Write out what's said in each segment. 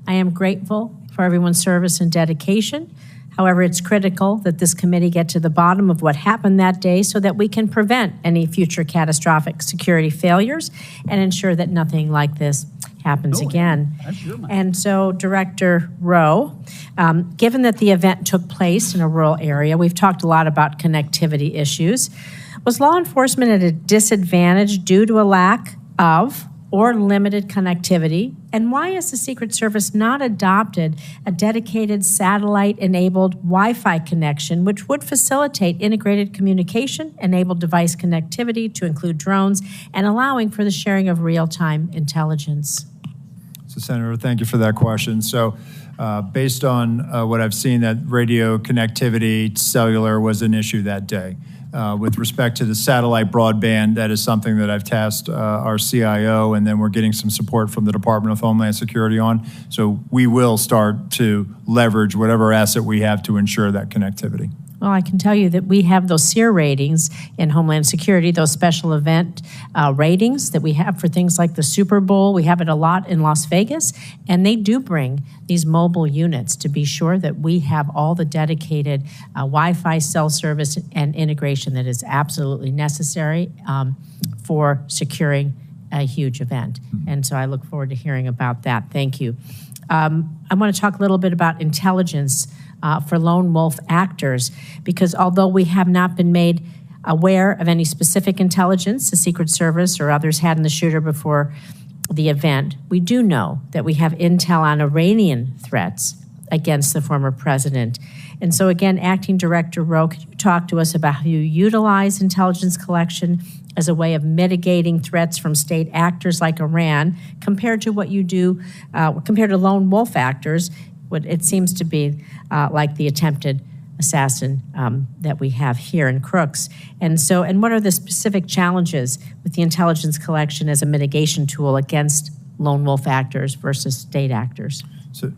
I am grateful for everyone's service and dedication. However, it's critical that this committee get to the bottom of what happened that day so that we can prevent any future catastrophic security failures and ensure that nothing like this happens again. And so, Director Rowe, given that the event took place in a rural area, we've talked a lot about connectivity issues. Was law enforcement at a disadvantage due to a lack of or limited connectivity? And why has the Secret Service not adopted a dedicated satellite-enabled Wi-Fi connection, which would facilitate integrated communication, enable device connectivity to include drones, and allowing for the sharing of real-time intelligence? So, Senator, thank you for that question. So, based on what I've seen, that radio connectivity, cellular, was an issue that day. With respect to the satellite broadband, that is something that I've tasked our CIO, and then we're getting some support from the Department of Homeland Security on. So we will start to leverage whatever asset we have to ensure that connectivity. Well, I can tell you that we have those SEER ratings in Homeland Security, those special event ratings that we have for things like the Super Bowl. We have it a lot in Las Vegas, and they do bring these mobile units to be sure that we have all the dedicated Wi-Fi cell service and integration that is absolutely necessary for securing a huge event. And so I look forward to hearing about that. Thank you. I want to talk a little bit about intelligence for lone wolf actors, because although we have not been made aware of any specific intelligence the Secret Service or others had in the shooter before the event, we do know that we have intel on Iranian threats against the former president. And so again, Acting Director Rowe, could you talk to us about how you utilize intelligence collection as a way of mitigating threats from state actors like Iran compared to what you do, compared to lone wolf actors, what it seems to be like the attempted assassin that we have here in Crooks. And so, and what are the specific challenges with the intelligence collection as a mitigation tool against lone wolf actors versus state actors?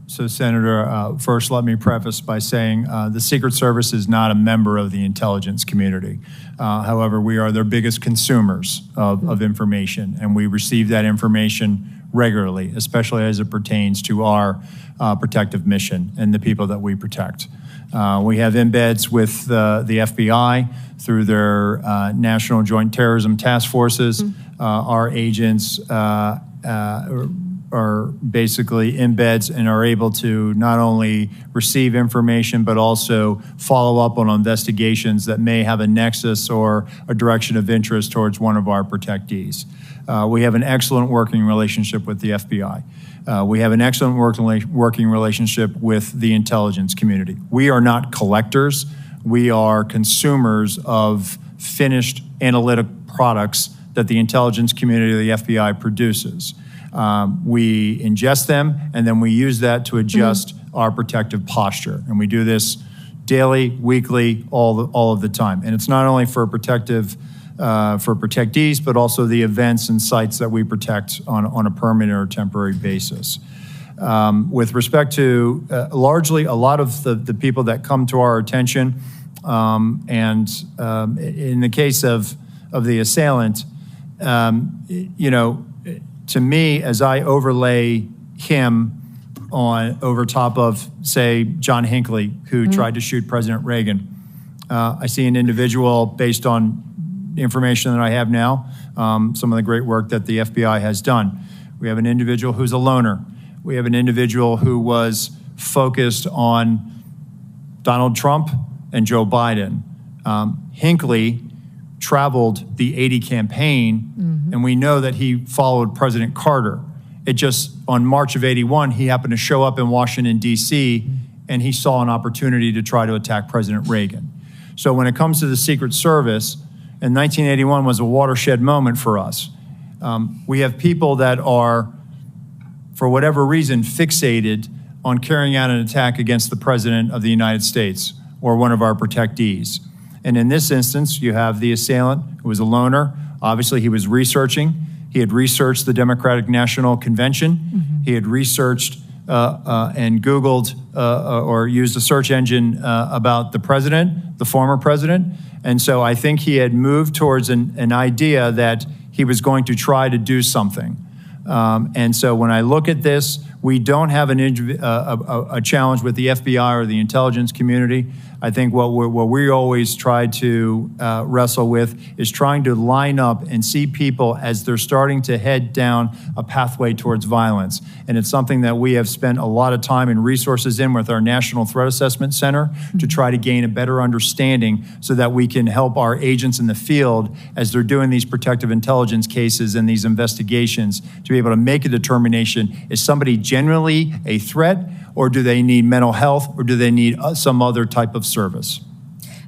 So Senator, first let me preface by saying the Secret Service is not a member of the intelligence community. However, we are their biggest consumers of information, and we receive that information regularly, especially as it pertains to our protective mission and the people that we protect. We have embeds with the FBI through their National Joint Terrorism Task Forces. Our agents are basically embeds and are able to not only receive information, but also follow up on investigations that may have a nexus or a direction of interest towards one of our protectees. We have an excellent working relationship with the FBI. We have an excellent working relationship with the intelligence community. We are not collectors. We are consumers of finished analytic products that the intelligence community of the FBI produces. We ingest them, and then we use that to adjust our protective posture. And we do this daily, weekly, all of the time. And it's not only for protective, for protectees, but also the events and sites that we protect on a permanent or temporary basis. With respect to largely a lot of the people that come to our attention, in the case of the assailant, you know, to me, as I overlay him over top of, say, John Hinckley, who tried to shoot President Reagan, I see an individual based on information that I have now, some of the great work that the FBI has done. We have an individual who's a loner. We have an individual who was focused on Donald Trump and Joe Biden. Hinckley traveled the 80 campaign, and we know that he followed President Carter. It just, on March of '81, he happened to show up in Washington, D.C., and he saw an opportunity to try to attack President Reagan. So when it comes to the Secret Service, and 1981 was a watershed moment for us. We have people that are, for whatever reason, fixated on carrying out an attack against the President of the United States or one of our protectees. And in this instance, you have the assailant who was a loner. Obviously, he was researching. He had researched the Democratic National Convention. He had researched and Googled or used a search engine about the president, the former president. And so I think he had moved towards an idea that he was going to try to do something. And so when I look at this, We don't have a challenge with the FBI or the intelligence community. I think what we always try to wrestle with is trying to line up and see people as they're starting to head down a pathway towards violence. And it's something that we have spent a lot of time and resources in with our National Threat Assessment Center to try to gain a better understanding so that we can help our agents in the field as they're doing these protective intelligence cases and these investigations to be able to make a determination, is somebody generally a threat, or do they need mental health, or do they need some other type of service?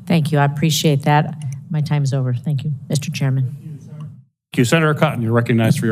Thank you. I appreciate that. My time's over. Thank you, Mr. Chairman. Thank you, Senator Cotton. You're recognized for your